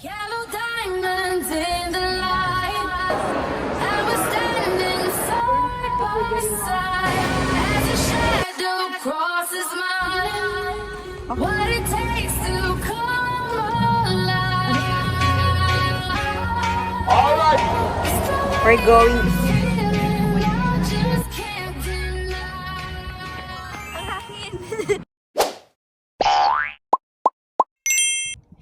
Yellow diamonds in the light. I was standing side by side as a shadow crosses mine. What it takes to come alive. All right. We're going. Feeling I just can't deny.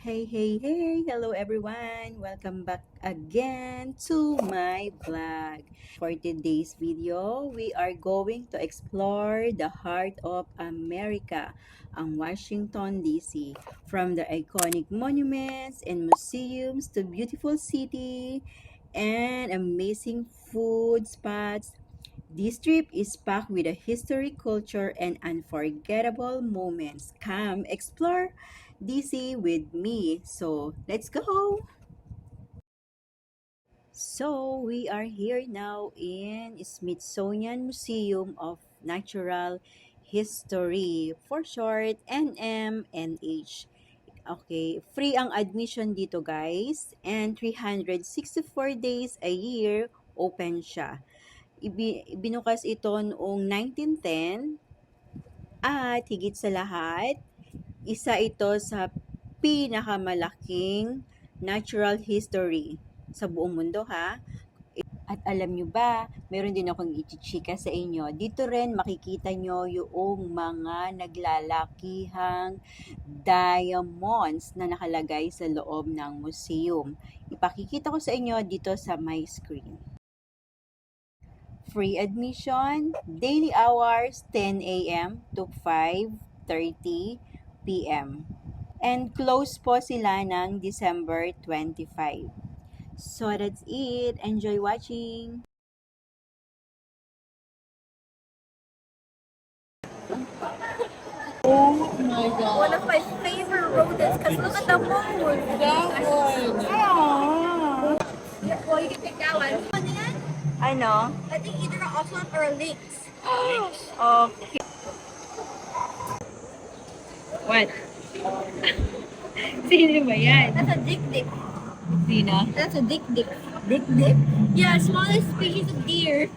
Hey, hey, hey! Hello everyone! Welcome back again to my vlog. For today's video, we are going to explore the heart of America, ang Washington, D.C. From the iconic monuments and museums to beautiful city and amazing food spots. This trip is packed with a history, culture, and unforgettable moments. Come explore DC with me. So, let's go! So, we are here now in Smithsonian Museum of Natural History, for short, NMNH. Okay, free ang admission dito guys, and 364 days a year open siya. Binukas ito noong 1910 at higit sa lahat, isa ito sa pinakamalaking natural history sa buong mundo ha. At alam nyo ba, meron din akong ichichika sa inyo. Dito rin makikita nyo yung mga naglalakihang diamonds na nakalagay sa loob ng museum. Ipakikita ko sa inyo dito sa my screen. Free admission, daily hours 10 a.m. to 5:30 p.m. And close po sila ng December 25. So that's it. Enjoy watching. Oh my God. One of my favorite rodents because look at the moon. That one. Aww. Yeah, well, you can pick that one. Ano yan? Ano? I think either an ocelot or a lynx. Okay. What? Sino ba yan? That's a dick-dick. Sino? That's a dick-dick. Dick-dick? Yeah, smallest species of deer.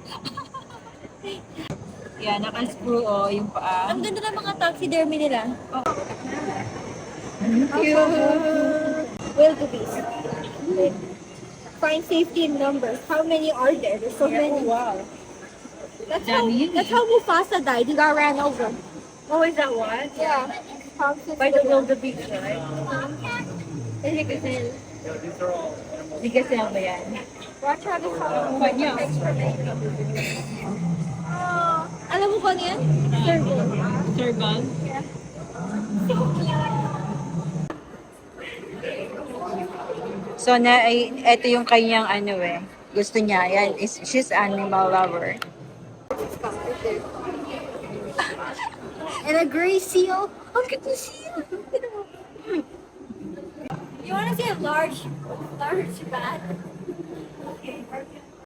Yan, naka-screw yung paa. Ang ganda ng mga taxidermy nila. Cute. Wildebeest. Find safety in numbers. How many are there? There's so many. Wow. That's how Mufasa died. He got ran over. Oh, is that what? Yeah. By the wildebeest, right? Kasi kasi. Hindi kasi ba yan? Watch how this Kanya. Alam mo ko ano yan? Circle. Turban? Yeah. So, ito yung kanyang ano gusto niya. Yan, she's animal lover. And a gray seal. Look at the seal. You want to see a large bat?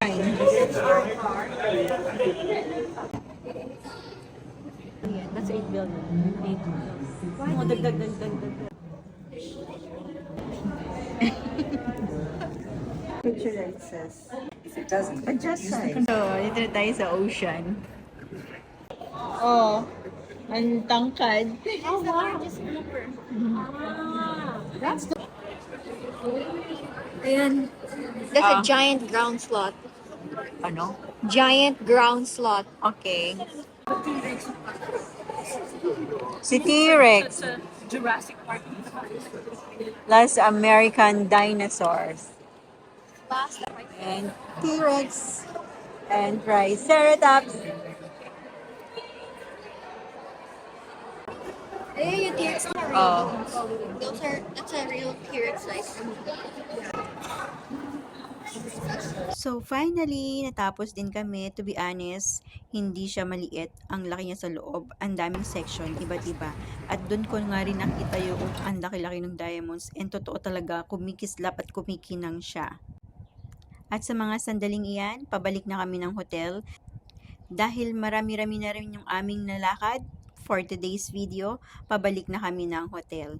Yan, that's 8 billion. 8 billion. Oh, dagdag. Picture that it says. It doesn't. But just right. So, dito na tayo sa ocean. Oh, ang tangkad. Oh, largest grouper. That's the... Ayan. That's a giant ground sloth. Ano? Giant ground sloth. Okay. Si T-Rex. Jurassic Park. Last American dinosaurs. Last And T-Rex. And Triceratops. Ayun yung T-Rex na real. Oh. That's a real T-Rex size. So finally, natapos din kami. To be honest, hindi siya maliit. Ang laki niya sa loob. Ang daming section, iba't iba. At doon ko nga rin nakita yung ang laki-laki ng diamonds. And totoo talaga, kumikislap at kumikinang siya. At sa mga sandaling iyan, pabalik na kami ng hotel. Dahil marami-rami na rin yung aming nalakad for today's video, pabalik na kami ng hotel.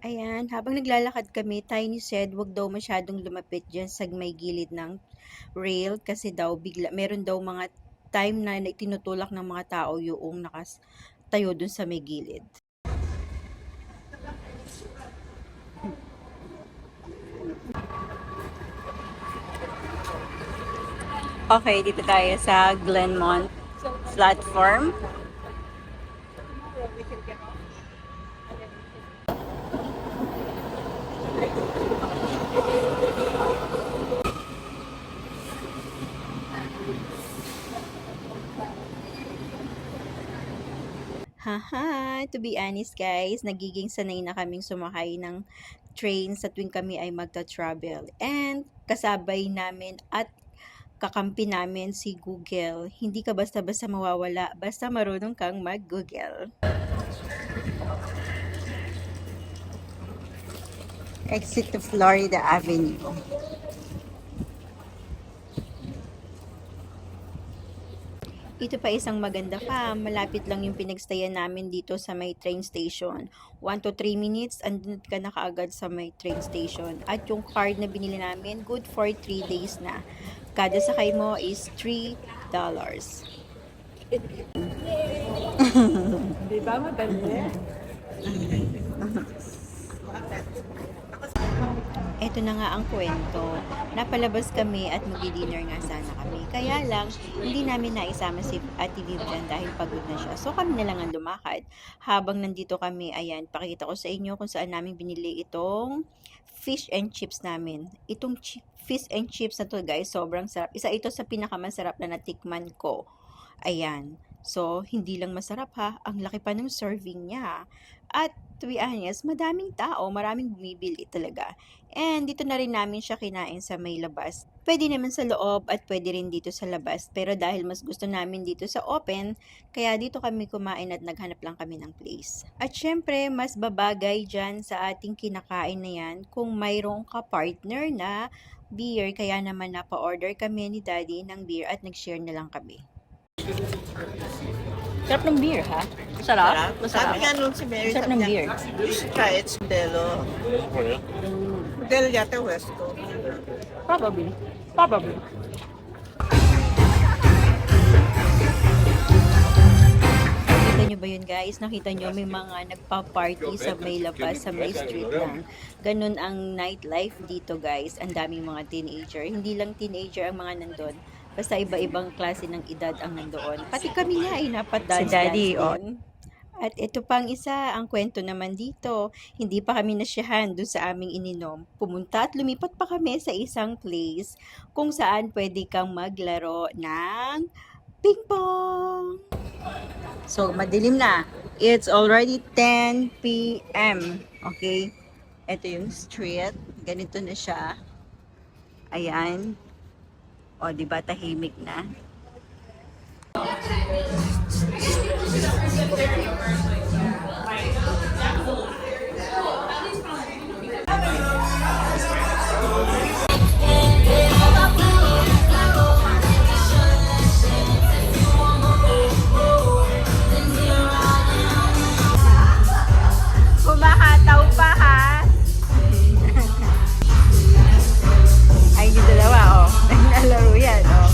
Ayan, habang naglalakad kami, Tiny said wag daw masyadong lumapit dyan sa may gilid ng rail kasi daw bigla, meron daw mga time na tinutulak ng mga tao yung tayo dun sa may gilid. Okay, dito tayo sa Glenmont platform. Haha, to be honest guys, nagiging sanay na kaming sumakay ng train sa tuwing kami ay magta-travel. And kasabay namin at kakampi namin si Google. Hindi ka basta-basta mawawala, basta marunong kang mag-Google. Exit to Florida Avenue. Ito pa isang maganda pa, malapit lang yung pinagstayan namin dito sa may train station. 1 to 3 minutes, andun ka na kaagad sa may train station. At yung card na binili namin, good for 3 days na. Kada sakay mo is $3. Di ba maganda? Ito na nga ang kwento. Napalabas kami at magdi-dinner nga sana kami. Kaya lang, hindi namin naisama si Ate Viv dyan dahil pagod na siya. So kami na lang ang lumakad. Habang nandito kami, ayan, pakita ko sa inyo kung saan namin binili itong fish and chips namin. Itong fish and chips na to guys, sobrang sarap. Isa ito sa pinakamasarap na natikman ko. Ayan. So, hindi lang masarap ha, ang laki pa ng serving niya. At to be honest, madaming tao, maraming bumibili talaga. And dito na rin namin siya kinain sa may labas. Pwede naman sa loob at pwede rin dito sa labas. Pero dahil mas gusto namin dito sa open, kaya dito kami kumain at naghanap lang kami ng place. At syempre, mas babagay dyan sa ating kinakain na yan kung mayroong ka-partner na beer. Kaya naman napa-order kami ni Daddy ng beer at nag-share na lang kami. Sarap ng beer, ha? Sarap? Sabi nga nung si Mary, Sarap ng beer. you should try it, Modelo. Modelo yata West Coast. Probably. Nakita nyo ba yun guys? Nakita nyo may mga nagpa-party sa may labas, sa may street lang. Ganun ang nightlife dito guys. Ang daming mga teenager. Hindi lang teenager ang mga nandun. Basta iba-ibang klase ng edad ang nandoon. Pati kami nga ay napadance si Daddy, din. At ito pang isa, ang kwento naman dito. Hindi pa kami nasyahan doon sa aming ininom. Pumunta at lumipat pa kami sa isang place kung saan pwede kang maglaro ng ping pong. So, madilim na. It's already 10 p.m. Okay? Ito yung street. Ganito na siya. Ayan. O, diba tahimik na? Kumahataw pa ha? Ay, yung dalawa oh. Naglalaro yan oh.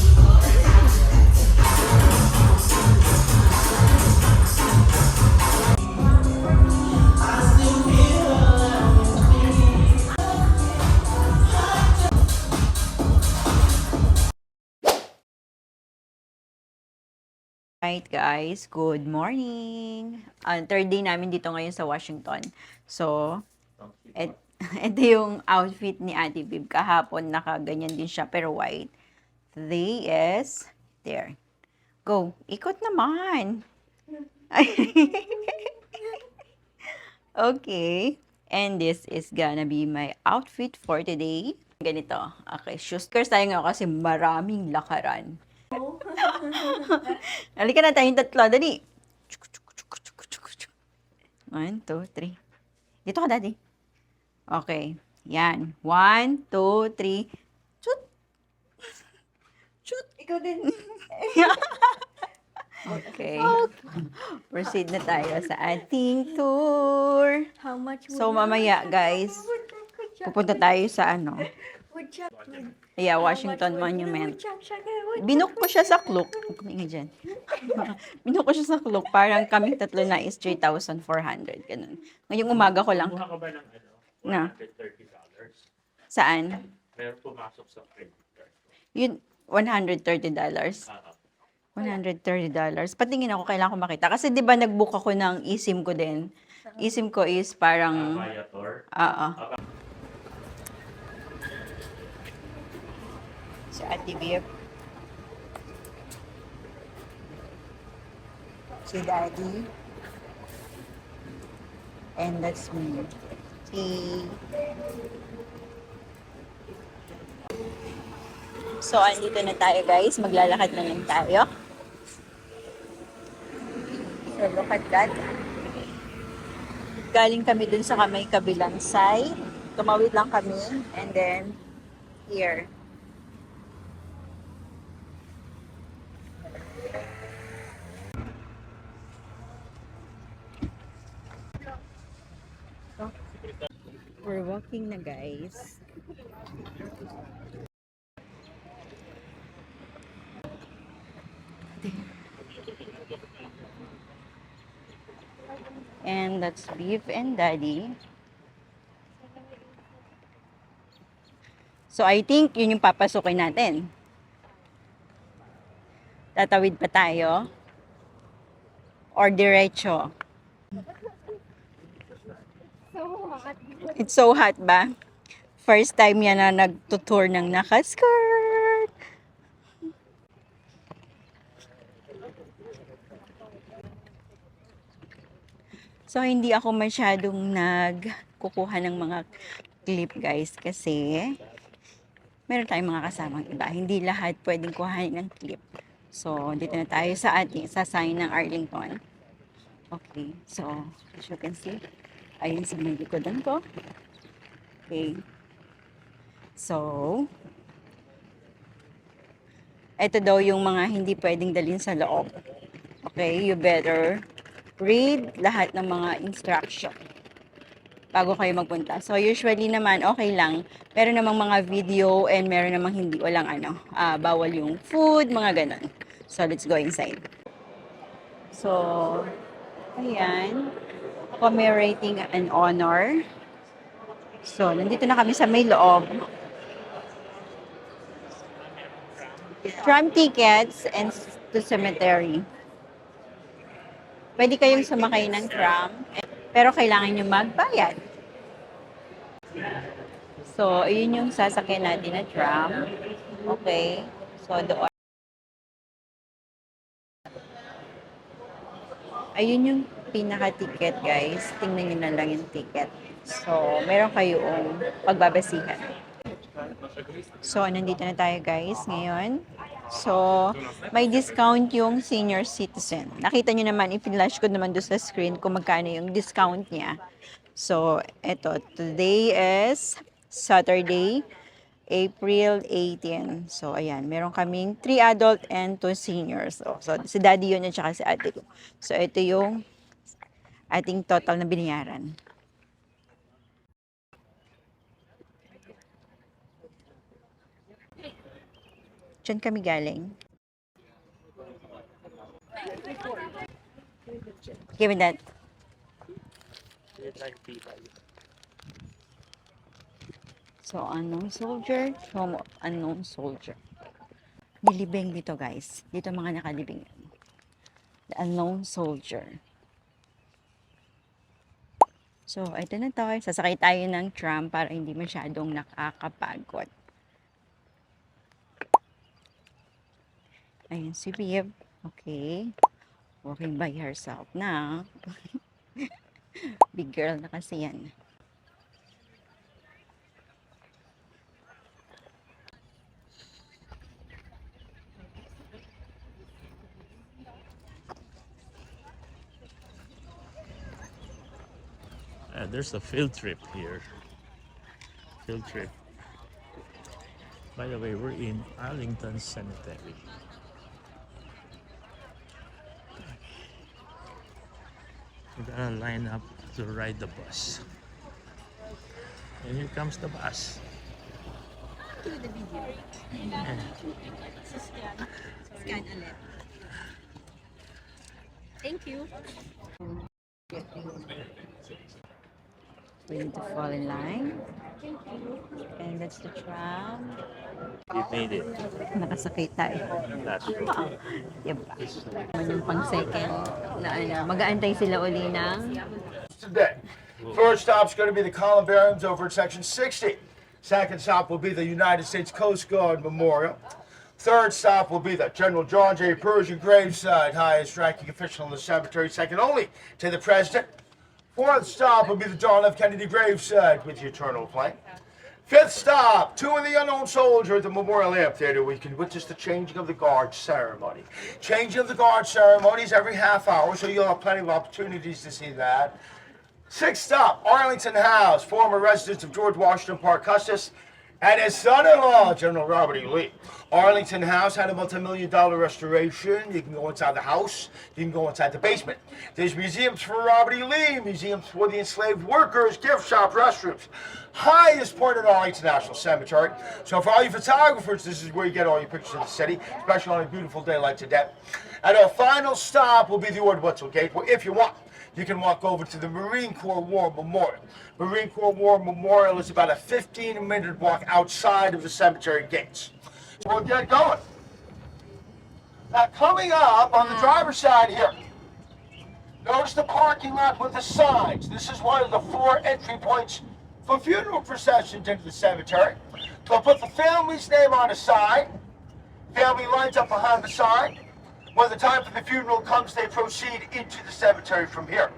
Right guys, good morning. Third day namin dito ngayon sa Washington. So, ito yung outfit ni Ate Bib. Kahapon nakaganyan din siya pero white. Today is there. Go, ikot naman. Okay, and this is gonna be my outfit for today. Ganito. Okay, shoes. First tayo ngayon kasi maraming lakaran. Halika na tayong tatlo. Dali. 1, 2, 3. Dito ka, Daddy. Okay. Yan. 1, 2, 3. Shoot. Shoot. Ikaw din. Okay. Proceed na tayo sa ating tour. How much So, mamaya, guys, pupunta tayo sa ano? Yeah, Washington Monument. Binook ko siya sa Klook. Huwag kumaingay dyan. Binook ko siya sa Klook. Parang kami tatlo na is 3,400. Ganun. Ngayong umaga ko lang. Kuha ka ba ng ano? Na. $130? Saan? Meron pumasok sa credit card. Yun, $130. $130. Patingin ako, kailangan ko makita. Kasi di ba nag-book ako ng eSIM ko din. eSIM ko is parang... Viator. Si Ate Viv. Si Daddy. And that's me. So, andito na tayo guys. Maglalakad na lang tayo. So, look at that. Galing kami dun sa kamay kabilang side. Tumawid lang kami. And then, here. We're walking na guys. And that's Beef and Daddy. So I think yun yung papasukin natin. Tatawid pa tayo? Or diretso? So hot. It's so hot ba? First time yan na nagtutour ng nakaskirt. So, hindi ako masyadong nagkukuha ng mga clip guys kasi meron tayong mga kasamang iba. Hindi lahat pwedeng kuhanin ng clip. So, dito na tayo sa ating sign ng Arlington. Okay, so as you can see, ayun sa may likodan ko. Okay. So, ito daw yung mga hindi pwedeng dalhin sa loob. Okay, you better read lahat ng mga instruction bago kayo magpunta. So, usually naman, okay lang. Meron namang mga video and meron namang hindi, walang bawal yung food, mga ganon. So, let's go inside. So, ayan. Commemorating an honor. So, nandito na kami sa may loob. Tram tickets and to cemetery. Pwede kayong sumakay ng tram, pero kailangan nyo magbayad. So, ayun yung sasakyan natin na tram. Okay. So, doon. Ayun yung pinaka-ticket, guys. Tingnan nyo na lang yung ticket. So, meron kayong pagbabasihan. So, nandito na tayo, guys, ngayon. So, may discount yung senior citizen. Nakita nyo naman, i-flash ko naman doon sa screen kung magkano yung discount niya. So, eto, today is Saturday, April 18. So, ayan, meron kaming 3 adult and 2 seniors. So, si daddy yun at saka si ate ko. So, ito yung ating total na binayaran. Diyan kami galing. Give me that. So, unknown soldier. So, unknown soldier. Nilibing dito, guys. Dito mga nakalibing. The unknown soldier. So, ito na tayo. Sasakay tayo ng tram para hindi masyadong nakakapagod. Ayun si Viv. Okay. Walking by herself na. Big girl na kasi yan. There's a field trip here. Field trip. By the way, we're in Arlington Cemetery. We're gonna line up to ride the bus. And here comes the bus. Yeah. Scan ulit. Thank you. We need to fall in line. And that's the tram. We made it. Nakasakay tayo. That's true. Diba? Naman yung pang second na ano, mag-aantay sila uli ng Today. First stop's going to be the columbariums over at section 60. Second stop will be the United States Coast Guard Memorial. Third stop will be the General John J. Pershing graveside, highest ranking official in the cemetery, second only to the President. Fourth stop will be the John F. Kennedy graveside with the eternal flame. Fifth stop, Tomb of the Unknown Soldier at the Memorial Amphitheater. We can witness the changing of the guard ceremony. Changing of the guard ceremonies every half hour, so you'll have plenty of opportunities to see that. Sixth stop, Arlington House, former residence of George Washington Parke Custis and his son-in-law, General Robert E. Lee. Arlington House had a multi-million-dollar restoration. You can go inside the house. You can go inside the basement. There's museums for Robert E. Lee, museums for the enslaved workers, gift shop, restrooms. Highest point in Arlington National Cemetery. So for all you photographers, this is where you get all your pictures of the city, especially on a beautiful day like today. And our final stop will be the Ord Wetzel Gate, where if you want, you can walk over to the Marine Corps War Memorial. Marine Corps War Memorial is about a 15-minute walk outside of the cemetery gates. We'll get going. Now, coming up on the driver's side here, notice the parking lot with the signs. This is one of the 4 entry points for funeral processions into the cemetery. So put the family's name on the side. Family lines up behind the sign. When the time for the funeral comes, they proceed into the cemetery from here.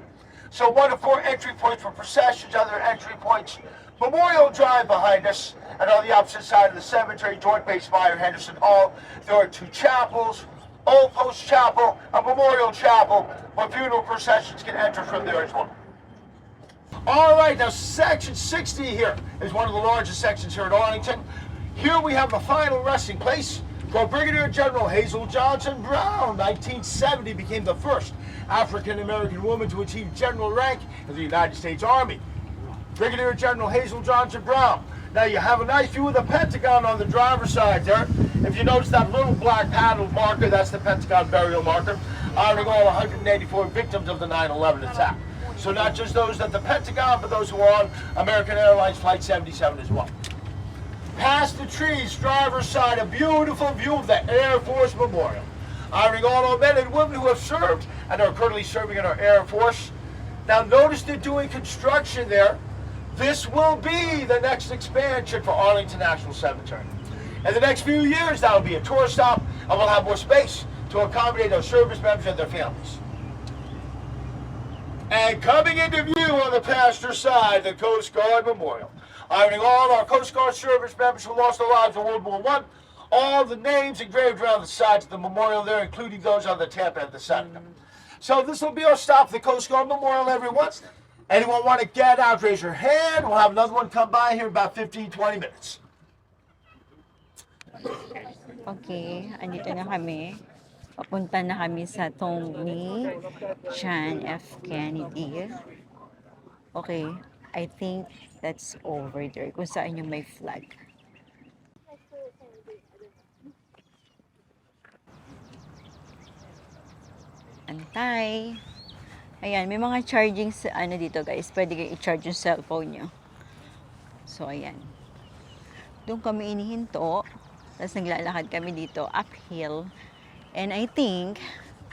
So 1 of 4 entry points for processions, other entry points. Memorial Drive behind us, and on the opposite side of the cemetery, Joint Base Fire Henderson Hall, there are 2 chapels, Old Post Chapel, a Memorial Chapel, where funeral processions can enter from there as well. All right, now section 60 here is one of the largest sections here at Arlington. Here we have the final resting place for Brigadier General Hazel Johnson Brown. 1970 became the first African-American woman to achieve general rank in the United States Army. Brigadier General Hazel Johnson Brown. Now you have a nice view of the Pentagon on the driver's side there. If you notice that little black paddle marker, that's the Pentagon burial marker, honoring all 184 victims of the 9/11 attack. So not just those at the Pentagon, but those who are on American Airlines Flight 77 as well. Past the trees, driver's side, a beautiful view of the Air Force Memorial, honoring all our men and women who have served and are currently serving in our Air Force. Now notice they're doing construction there. This will be the next expansion for Arlington National Cemetery. In the next few years, that will be a tourist stop, and we'll have more space to accommodate our service members and their families. And coming into view on the passenger side, the Coast Guard Memorial, honoring all our Coast Guard service members who lost their lives in World War I. All the names engraved around the sides of the memorial there, including those on the tap at the side of them. So this will be our stop for the Coast Guard Memorial, everyone. Anyone want to get out, raise your hand. We'll have another one come by here in about 15-20 minutes. Okay, andito na kami. Papunta na kami sa tomb ni John F. Kennedy. Okay, I think that's over there. Kung saan yung may flag. Antay. Ayan, may mga charging sa ano dito guys. Pwede kayo i-charge yung cellphone nyo. So, ayan. Doon kami inihinto. Tapos naglalakad kami dito uphill. And I think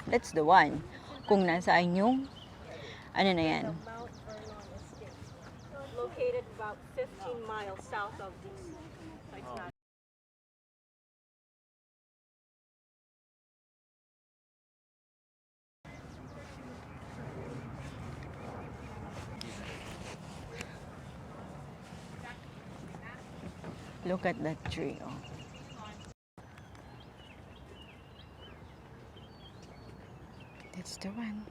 that's the one. Kung nasaan yung ano na yan. Mount Vernon Estate, located about 15 miles south of DC. So it's not Look at that tree. Oh. That's the one.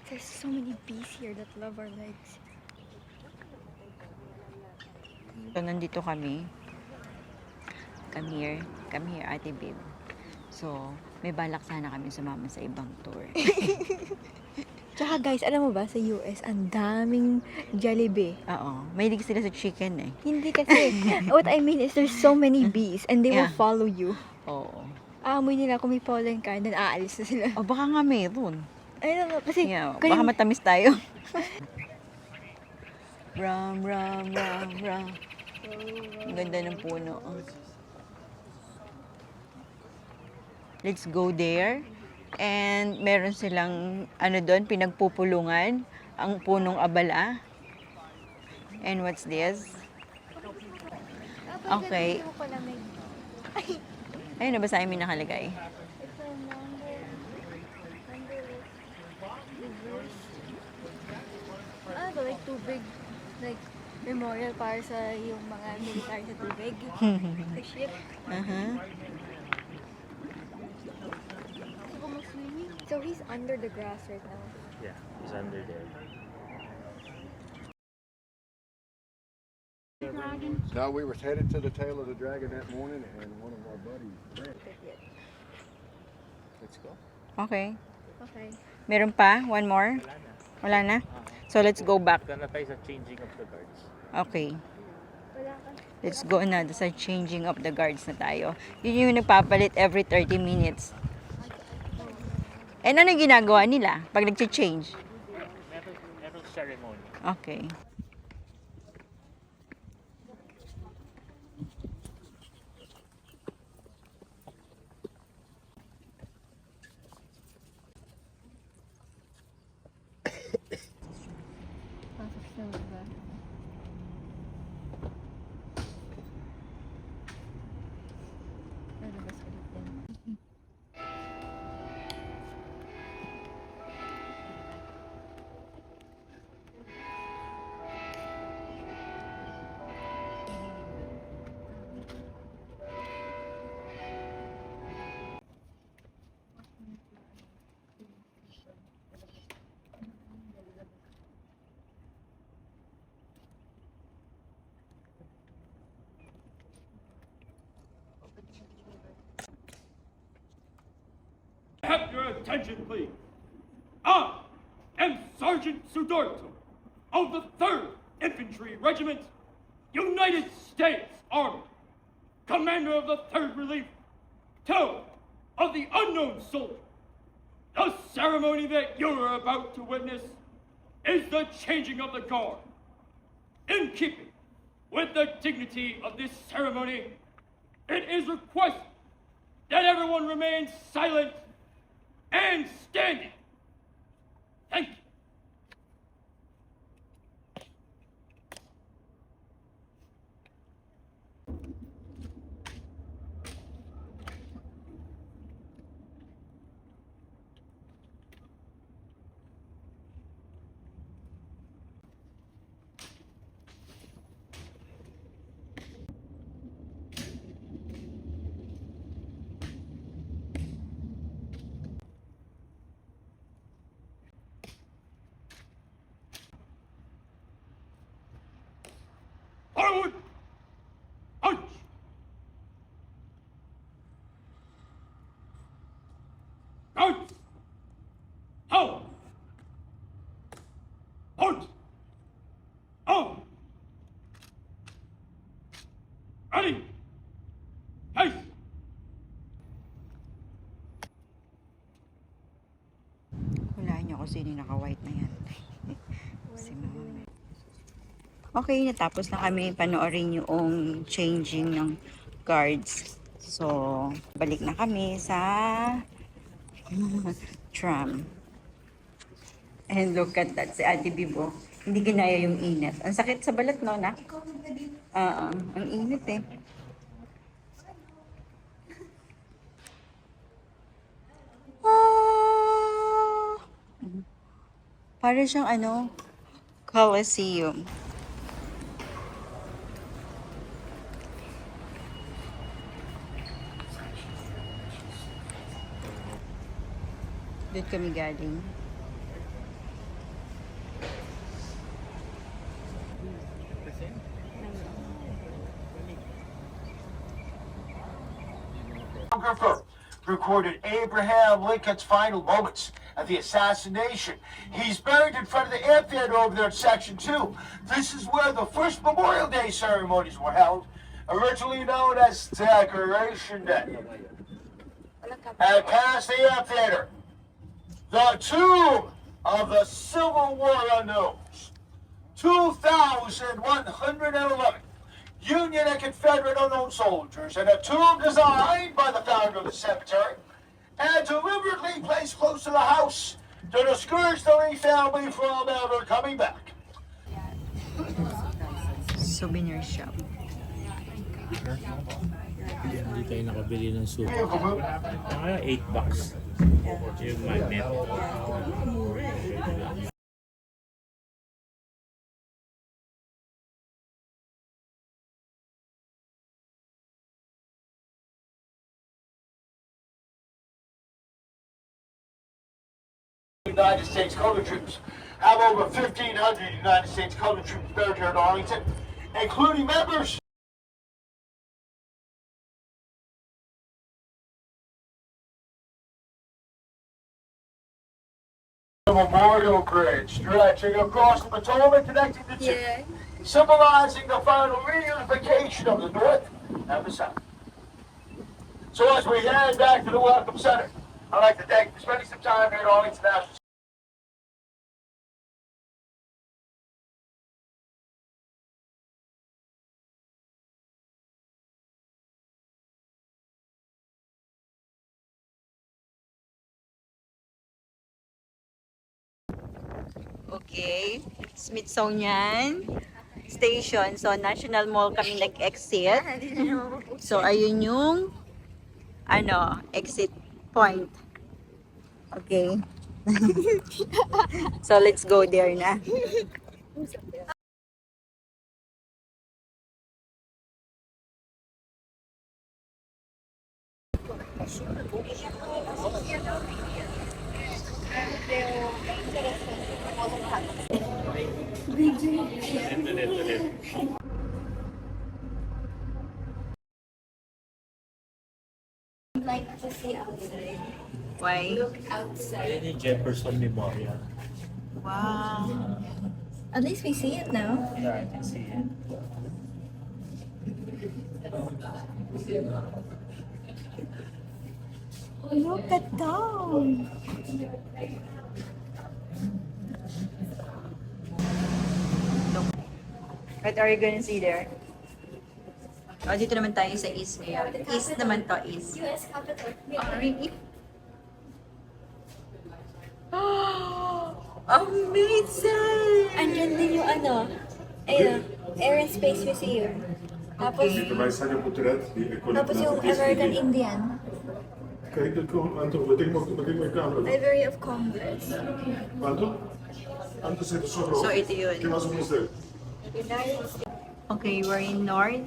There's so many bees here that love our legs. So, nandito kami. Come here, Ate Babe. So, May balak sana kami sumama sa ibang tour. Tsaka guys, alam mo ba, sa US, ang daming Jollibee. Oo. Mahilig sila sa chicken eh. Hindi kasi, what I mean is there's so many bees and they will Yeah. follow you. Oo. Aamoy nila kung may pollen ka, then aalis na sila. O baka nga meron. Ayun nga, kasi, Yeah, kaya- baka matamis tayo. Ram, ram, ram, ram. Ang ganda ng puno. Let's go there. And meron silang, ano doon, pinagpupulungan. Ang punong abala. And what's this? Okay. Ayun, nabasahin mo yung nakalagay. Ano ba, like tubig, like memorial para sa yung mga military sa tubig. Sa ship. Uh-huh. So he's under the grass right now. Yeah, it's under there. No, we were headed to the tail of the dragon that morning, and one of our buddies, Brent. Let's go. Okay. Okay. Meron pa? One more? Wala na? So let's go back. Gana tayo sa changing of the guards. Okay. Wala ka. Let's go na sa changing of the guards na tayo. Yun yung nagpapalit every 30 minutes. And ano ginagawa nila pag nag-change? Meron ceremony. Okay. Pasok sa baba. Lalabas ulit yan. Have your attention, please. I am Sergeant Sudorto of the 3rd Infantry Regiment, United States Army, commander of the 3rd Relief, Toe of the Unknown Soldier. The ceremony that you're about to witness is the changing of the guard. In keeping with the dignity of this ceremony, it is requested that everyone remain silent and standing. Thank you. Forward! Punch! Out! Out! Out! Out! Ready! Pace! Hulaan niyo kung sino yung naka-white na yan. Si Mama. Okay, natapos na kami panoorin yung changing ng guards. So, balik na kami sa tram. And look at that, si Ate Bibo. Hindi ginaya yung init. Ang sakit sa balat, no, na? Ang init eh. Para siyang ano, Colosseum. Doon kami galing. recorded Abraham Lincoln's final moments of the assassination. He's buried in front of the amphitheater over there in Section 2. This is where the first Memorial Day ceremonies were held, originally known as Decoration Day. And past the amphitheater, the tomb of the Civil War unknowns. 2,111 Union and Confederate unknown soldiers, and a tomb designed by the founder of the cemetery and deliberately placed close to the house to discourage the Lee family from ever coming back. Souvenir shop. Hindi tayo nakabili ng soup. Kaya $8. Yung magnet. United States Colored Troops have over 1,500 United States Colored Troops buried here in Arlington, including members the memorial bridge stretching across the Potomac connecting the two, symbolizing the final reunification of the North and the South. So as we head back to the Welcome Center, I'd like to thank you for spending some time here at Arlington National. Okay, Smithsonian Station. So, National Mall kami nag-exit. So, ayun yung exit point. Okay. So, let's go there na. Like to see outside. Why? Look outside. Yan yung Jefferson Memorial. Wow. At least we see it now. Yeah, I can see it. Look at that. Look. What are you gonna see there? Oh, dito naman tayo sa East ngayon. East naman to, East. US Capitol. Oh, really? Amazing! Andyan din yung Air and Space Museum. Tapos yung American Indian. Library of Congress. So, ito yun. United States. Okay, we're in North.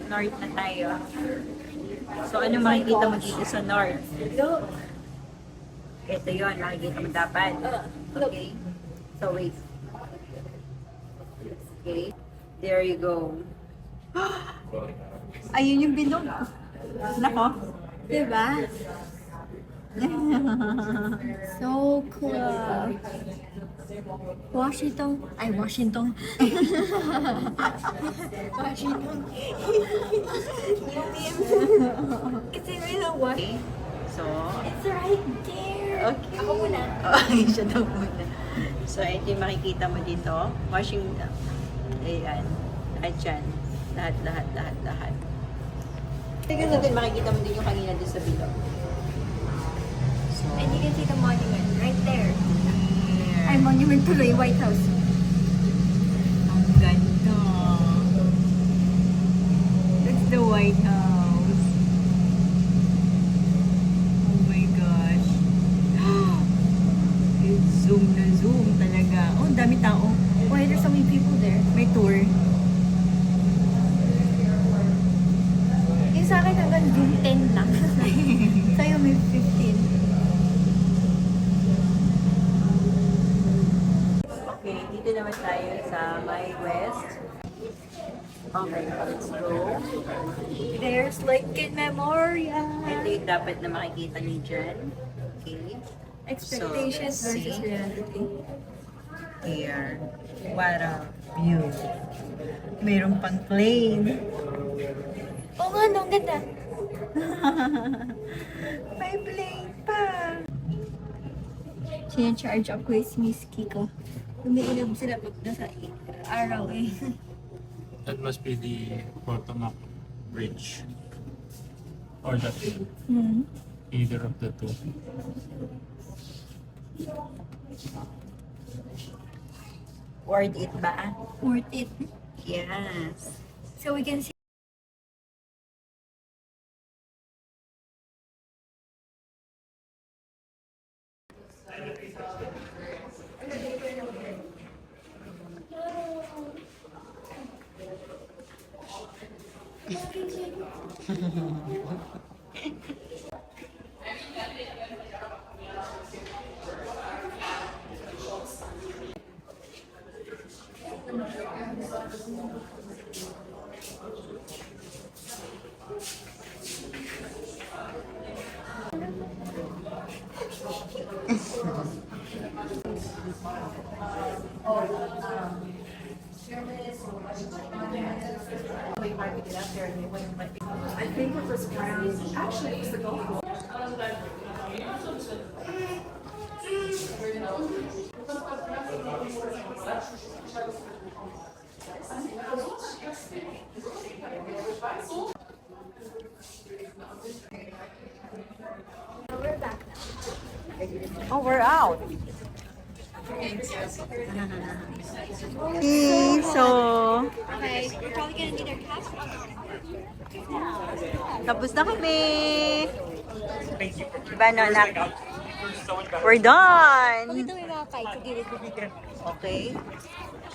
North na tayo. So, ano makikita mo dito sa North? Look. Ito yun, makikita mo dapat. Okay. So, wait. Okay. There you go. Ayun yung binog. Nako. Diba? So cool. Washington. Washington. Kasi may what? Okay. So, It's right there. okay. Ako muna. Okay, siya daw muna. So, ito yung makikita mo dito. Washington. Ayan. Lahat yan. Lahat. Tingnan natin, makikita mo din yung kanina din sa bilog. So, And you can see the monument right there. Ay, monument tuloy, White House. ang ganda. That's the White House. Oh my gosh. It's zoom na zoom talaga. Oh, ang dami tao. Why there's so many people there? May tour. Yung sa akin hanggang June 10 lang. Sa'yo may 15. Okay, dito naman tayo sa My West. Okay, let's go. There's Lincoln Memorial. Ito yung dapat na makikita niyo dyan. Okay. Expectations So, versus see? reality. Here. What a view. Mayroon pang plane. Oo nga, no, ang ganda. May plane pa. Sinacharge up ko si Miss Kiko. Umiinom sila pag nasa araw eh. That must be the Potomac Bridge. Or that either of the two. Worth it ba? Worth it. Yes. So we can see. Oh, we're out. Okay, so Okay, we're probably gonna need our cash. tapos na kami. Diba, no, anak? We're done. Pakita mo yung mga kite sa gilid. Okay.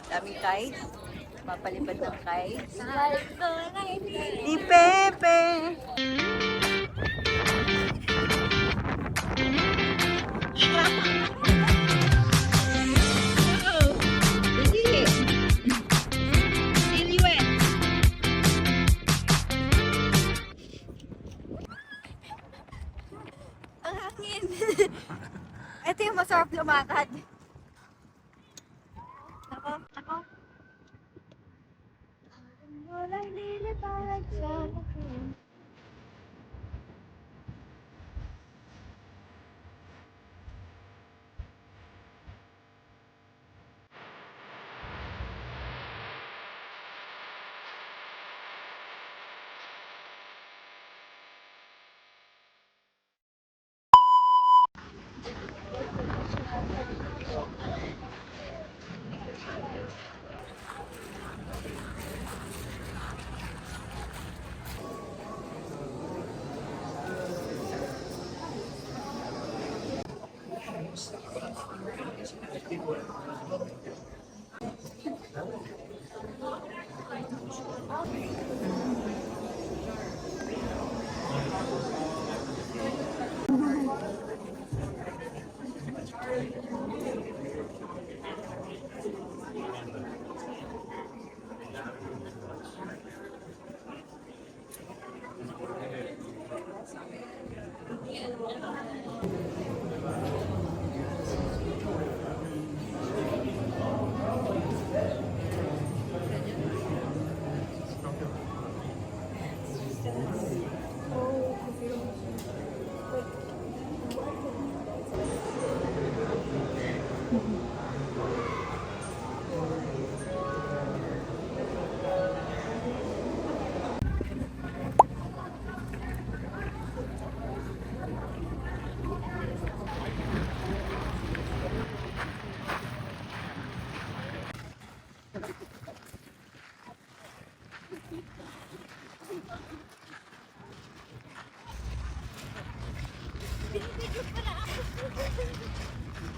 Daming kites. Mapalipad ng kites. Ni Pepe. Ang hangin. Ito yung masarap lumakad. Ako, ako. Walang lilipad sa akin.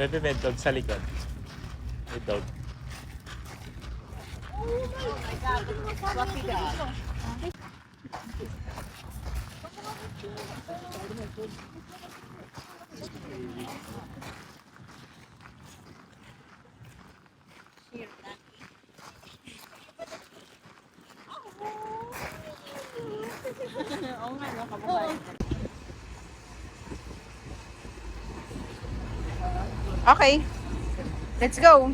Bebe, may dog sa likod. May dog. Oo nga, no, kabuhay. Okay. Let's go.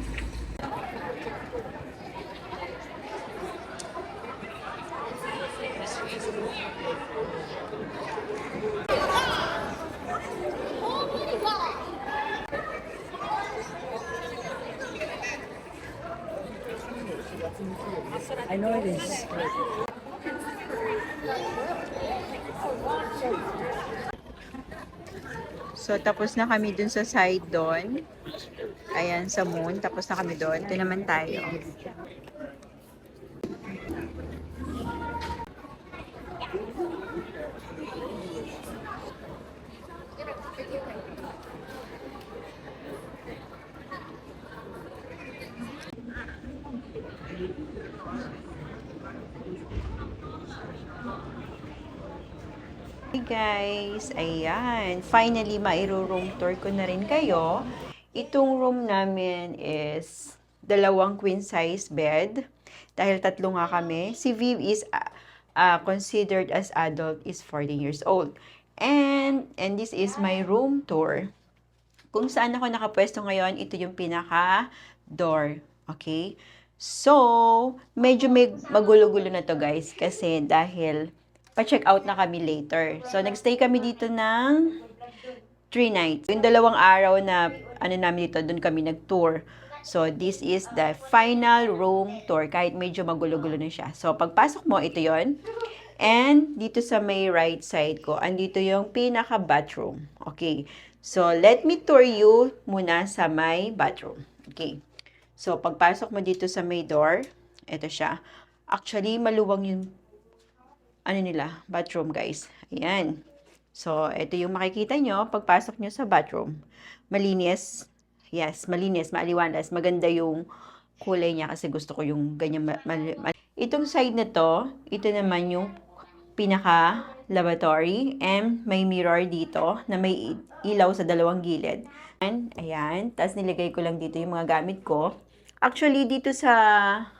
I know it is. So, tapos na kami dun sa side doon. Ayan, sa moon. Tapos na kami doon. Ito naman tayo. Hey guys, ayan. Finally, mairo-room tour ko na rin kayo. Itong room namin is 2 queen size bed. Dahil 3 nga kami. Si Viv is considered as adult is 14 years old. And this is my room tour. Kung saan ako nakapwesto ngayon, ito yung pinaka-door. Okay? So, medyo magulo-gulo na to guys. Kasi dahil pa-check out na kami later. So, nagstay kami dito ng 3 nights. Yung 2 araw na namin dito, doon kami nag-tour. So, this is the final room tour. Kahit medyo magulo-gulo na siya. So, pagpasok mo, ito yon. And, dito sa may right side ko, andito yung pinaka-bathroom. Okay. So, let me tour you muna sa may bathroom. Okay. So, pagpasok mo dito sa may door, ito siya. Actually, maluwang yung bathroom guys. Ayan. So, ito yung makikita nyo pagpasok nyo sa bathroom. Malinis. Yes, malinis, maaliwalas. Maganda yung kulay niya kasi gusto ko yung ganyan. Itong side na to, ito naman yung pinaka lavatory and may mirror dito na may ilaw sa 2 gilid. Ayan. Tapos nilagay ko lang dito yung mga gamit ko. Actually, dito sa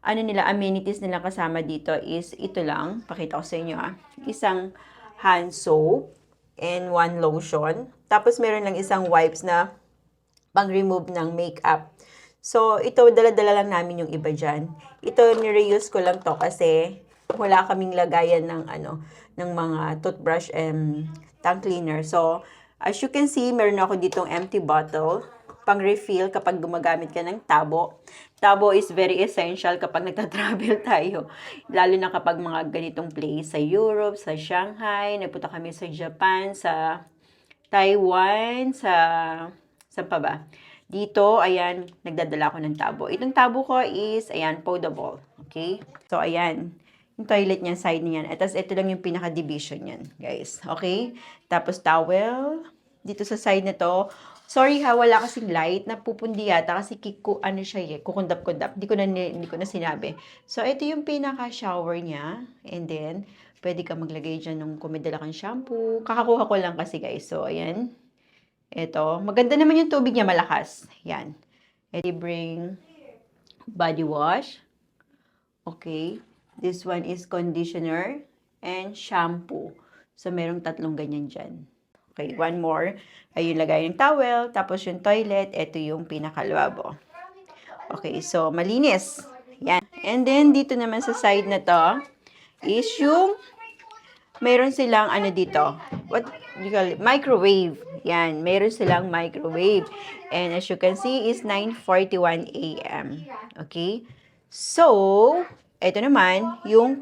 amenities nila kasama dito is ito lang. Pakita ko sa inyo Isang hand soap and 1 lotion. Tapos meron lang isang wipes na pang-remove ng makeup. So, ito, dala-dala lang namin yung iba dyan. Ito, ni-reuse ko lang to kasi wala kaming lagayan ng ng mga toothbrush and tongue cleaner. So, as you can see, meron ako ditong empty bottle pang-refill kapag gumagamit ka ng tabo. Tabo is very essential kapag nagta-travel tayo. Lalo na kapag mga ganitong place sa Europe, sa Shanghai, nagpunta kami sa Japan, sa Taiwan, saan pa ba? Dito, ayan, nagdadala ko ng tabo. Itong tabo ko is, ayan, potable. Okay? So, ayan. Yung toilet niya, side niyan. At ito lang yung pinaka-division niyan, guys. Okay? Tapos towel. Dito sa side na to, sorry wala kasing light. Napupundi yata kasi kukundap-kundap. Hindi ko na sinabi. So, ito yung pinaka-shower niya. And then, pwede ka maglagay dyan nung kung may dala kang shampoo. Kakakuha ko lang kasi, guys. So, ayan. Ito. Maganda naman yung tubig niya, malakas. Yan. Ito bring body wash. Okay. This one is conditioner and shampoo. So, merong 3 ganyan dyan. Okay, one more. Ay yung lagay ng towel. Tapos yung toilet. Ito yung pinakalwabo. Okay, so malinis. Yan. And then, dito naman sa side na to, is yung, meron silang, dito, what you call it? Microwave. Yan, meron silang microwave. And as you can see, is 9:41 a.m. Okay? So, ito naman, yung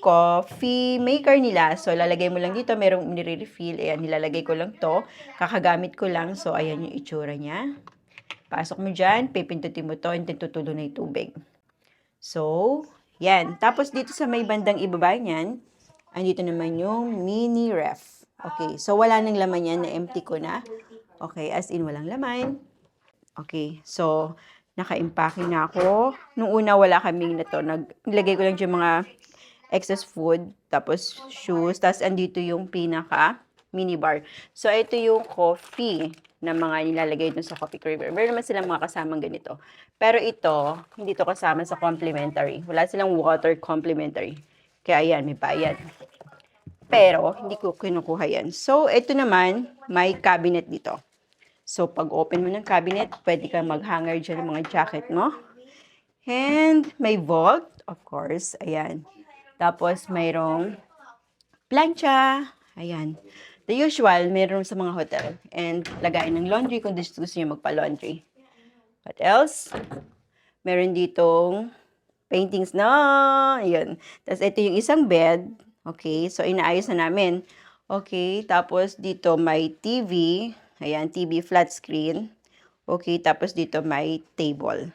coffee maker nila. So, lalagay mo lang dito. Merong nire-refill. Ayan, nilalagay ko lang to. Kakagamit ko lang. So, ayan yung itsura niya. Pasok mo dyan. Pipindutin mo to. And then, tutulo na yung tubig. So, yan. Tapos, dito sa may bandang ibaba niyan, andito naman yung mini ref. Okay. So, wala nang laman yan. Na-empty ko na. Okay. As in, walang laman. Okay. So, naka-impake na ako. Nung una, wala kaming na to. Naglagay ko lang dyan mga excess food, tapos shoes, tapos andito yung pinaka minibar. So, ito yung coffee na mga nilalagay dun sa coffee creamer. Meron naman silang mga kasamang ganito. Pero ito, hindi to kasama sa complimentary. Wala silang water complimentary. Kaya ayan, may bayad. Pero, hindi ko kinukuha yan. So, ito naman, may cabinet dito. So, pag open mo ng cabinet, pwede kang mag-hanger dyan ng mga jacket mo. And, may vault, of course. Ayan. Tapos, mayroong plancha. Ayan. The usual, meron sa mga hotel. And, lagayin ng laundry kung gusto nyo magpa-laundry. What else? Meron ditong paintings na. Ayan. Tapos, ito yung isang bed. Okay, so inaayos na namin. Okay, tapos dito may TV. Ayan, TV flat screen. Okay, tapos dito may table.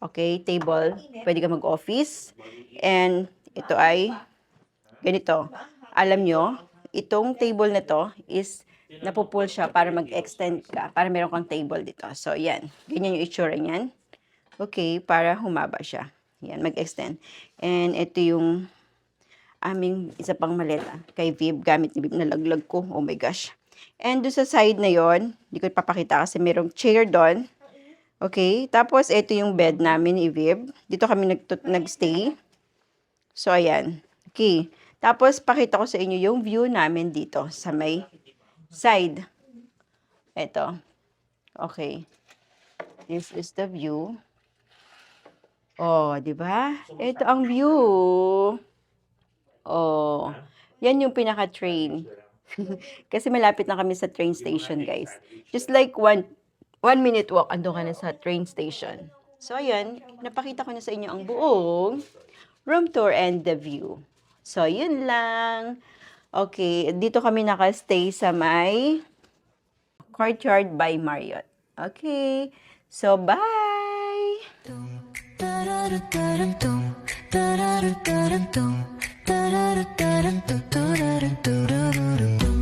Okay, table. Pwede ka mag-office. And ito ay ganito. Alam nyo, itong table na to is napupull siya para mag-extend ka. Para meron kang table dito. So, yan. Ganyan yung itsura niyan. Okay, para humaba siya. Yan, mag-extend. And ito yung aming isa pang maleta kay Viv. Gamit ni Viv, nalaglag ko. Oh my gosh. And doon sa side na yon, hindi ko ipapakita kasi merong chair doon. Okay. Tapos, ito yung bed namin ni Viv. Dito kami nagstay. So, ayan. Okay. Tapos, pakita ko sa inyo yung view namin dito sa may side. Ito. Okay. This is the view. Oh, di ba? Ito ang view. Oh, yan yung pinaka-train. Kasi malapit na kami sa train station, guys. Just like one minute walk, ando ka na sa train station. So, ayan, napakita ko na sa inyo ang buong room tour and the view. So, yun lang. Okay, dito kami nakastay sa may Courtyard by Marriott. Okay, so bye! Da-da-da-da-dum, da-da-da-da-dum, da-da-da-da-dum, da-da-da-da-dum.